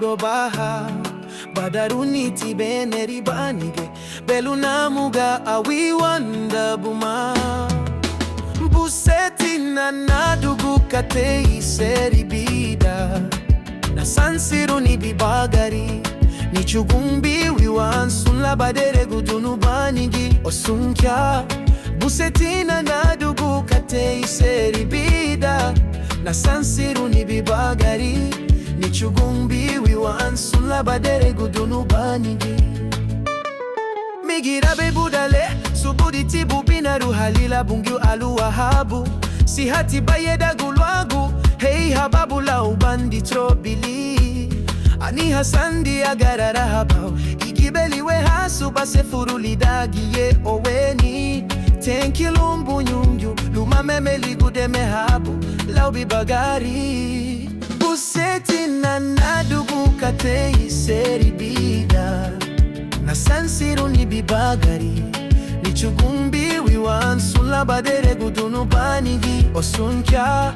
gurobaha badaruniti beneri banige belunamuga awiwanda buma buseti na nadugu katei seribida na sansiru ni bibagari ni chugumbi wiwansun labadere gudunu banigi osunkya buseti na nadugu katei seribida na sansiru ni bibagari ni chugumbi wiwansun labadere gudunu banigi migirabe budale subudi tibu binaru halila bungyu aluwahabu si hati bayeda gulwagu hey hababu la ubandi trobili ani hasandi agarara habau igibeli we hasu base furulidagi ye oweni tenkilumbu nyungu lumameme ligudeme habu laubi bagari buseti na nadugu katei seribida na sansiru ni bibagari ni chugumbi wiwansun labadere gudunu banigi osunkya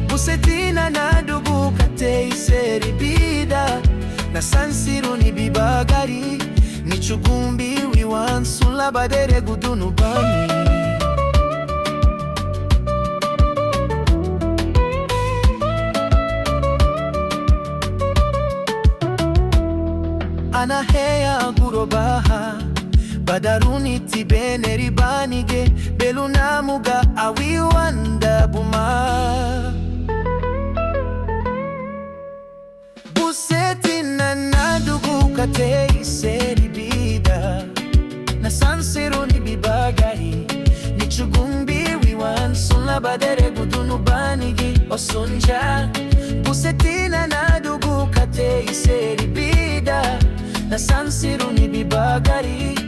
buseti na nadugu katei seribida na sansiru ni bibagari ni chugumbi wiwansun labadere gudunu banigi anaheya gurobaha badaruni tibeneri banige belunamuga awiwanda buma buseti na nadugu katei seribida na sansiru ni bibagari ni chugumbi wiwansun labadere gudunu banigi osunja buseti na nadugu katei seribida na sansiru ni bibagari